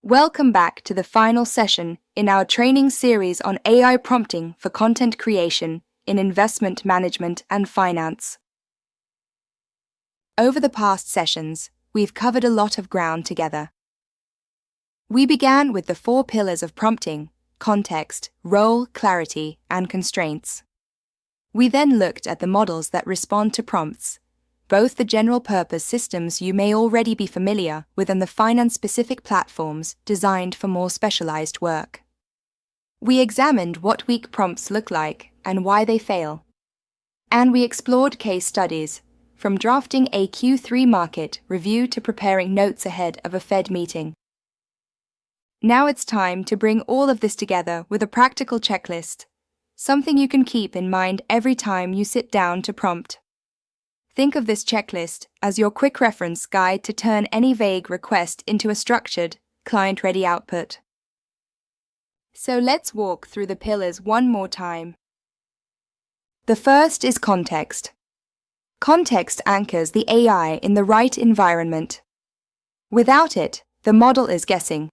Welcome back to the final session in our training series on AI prompting for content creation in investment management and finance. Over the past sessions, we've covered a lot of ground together. We began with the 4 pillars of prompting: context, role, clarity, and constraints. We then looked at the models that respond to prompts, both the general-purpose systems you may already be familiar with and the finance-specific platforms designed for more specialized work. We examined what weak prompts look like and why they fail. And we explored case studies, from drafting a Q3 market review to preparing notes ahead of a Fed meeting. Now it's time to bring all of this together with a practical checklist, something you can keep in mind every time you sit down to prompt. Think of this checklist as your quick reference guide to turn any vague request into a structured, client-ready output. So let's walk through the pillars one more time. The first is context. Context anchors the AI in the right environment. Without it, the model is guessing.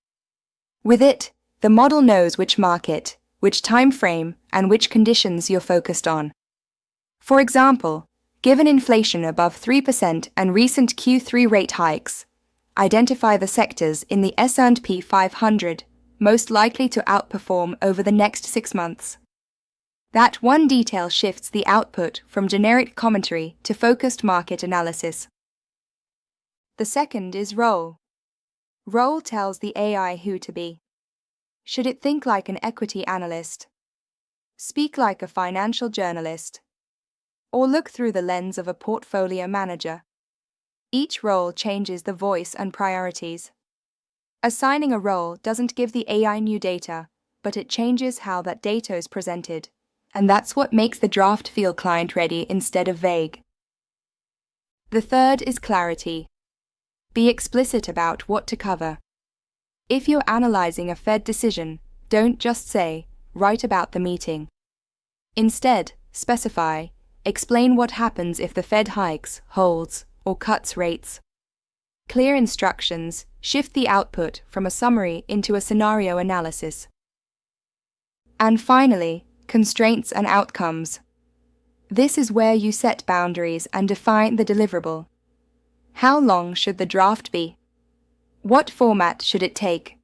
With it, the model knows which market, which time frame, and which conditions you're focused on. For example, given inflation above 3% and recent Q3 rate hikes, identify the sectors in the S&P 500 most likely to outperform over the next 6 months. That one detail shifts the output from generic commentary to focused market analysis. The second is role. Role tells the AI who to be. Should it think like an equity analyst, speak like a financial journalist, or look through the lens of a portfolio manager? Each role changes the voice and priorities. Assigning a role doesn't give the AI new data, but it changes how that data is presented, and that's what makes the draft feel client-ready instead of vague. The third is clarity. Be explicit about what to cover. If you're analyzing a Fed decision, don't just say, "Write about the meeting." Instead, specify. Explain what happens if the Fed hikes, holds, or cuts rates. Clear instructions shift the output from a summary into a scenario analysis. And finally, constraints and outcomes. This is where you set boundaries and define the deliverable. How long should the draft be? What format should it take?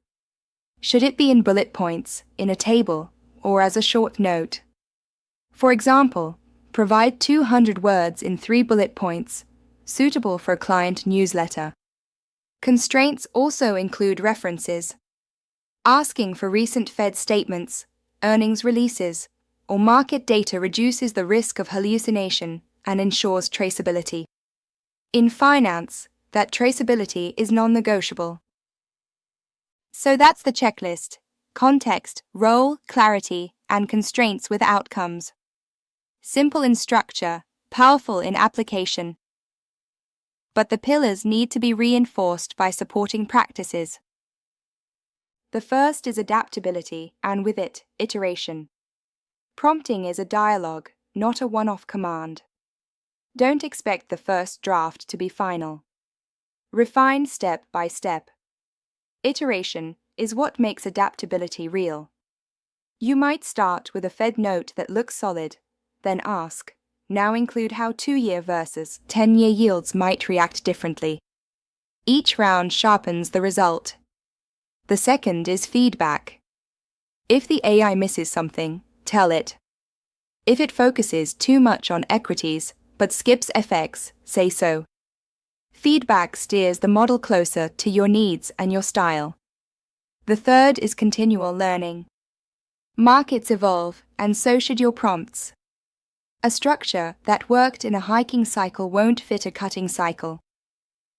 Should it be in bullet points, in a table, or as a short note? For example, provide 200 words in 3 bullet points, suitable for a client newsletter. Constraints also include references. Asking for recent Fed statements, earnings releases, or market data reduces the risk of hallucination and ensures traceability. In finance, that traceability is non-negotiable. So that's the checklist: context, role, clarity, and constraints with outcomes. Simple in structure, powerful in application. But the pillars need to be reinforced by supporting practices. The first is adaptability, and with it, iteration. Prompting is a dialogue, not a one-off command. Don't expect the first draft to be final. Refine step by step. Iteration is what makes adaptability real. You might start with a Fed note that looks solid, then ask, now include how 2-year versus 10-year yields might react differently. Each round sharpens the result. The second is feedback. If the AI misses something, tell it. If it focuses too much on equities but skips FX, say so. Feedback steers the model closer to your needs and your style. The third is continual learning. Markets evolve, and so should your prompts. A structure that worked in a hiking cycle won't fit a cutting cycle.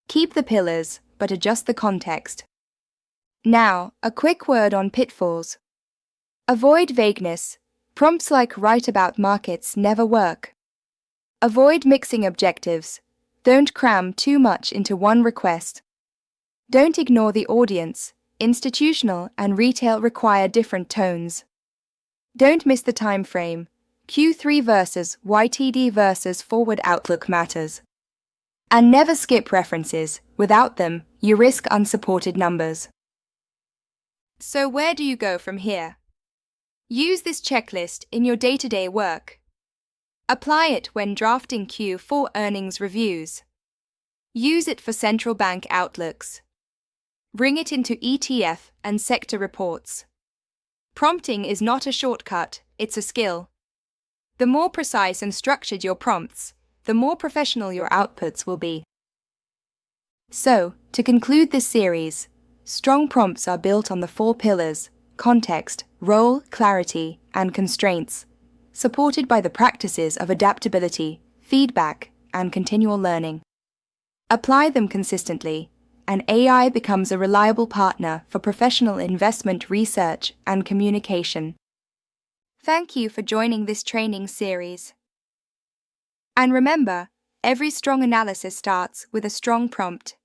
Keep the pillars, but adjust the context. Now, a quick word on pitfalls. Avoid vagueness. Prompts like "write about markets" never work. Avoid mixing objectives. Don't cram too much into one request. Don't ignore the audience. Institutional and retail require different tones. Don't miss the time frame. Q3 versus YTD versus forward outlook matters. And never skip references. Without them, you risk unsupported numbers. So where do you go from here? Use this checklist in your day-to-day work. Apply it when drafting Q4 earnings reviews. Use it for central bank outlooks. Bring it into ETF and sector reports. Prompting is not a shortcut, it's a skill. The more precise and structured your prompts, the more professional your outputs will be. So, to conclude this series, strong prompts are built on the 4 pillars: context, role, clarity, and constraints, supported by the practices of adaptability, feedback, and continual learning. Apply them consistently, and AI becomes a reliable partner for professional investment research and communication. Thank you for joining this training series. And remember, every strong analysis starts with a strong prompt.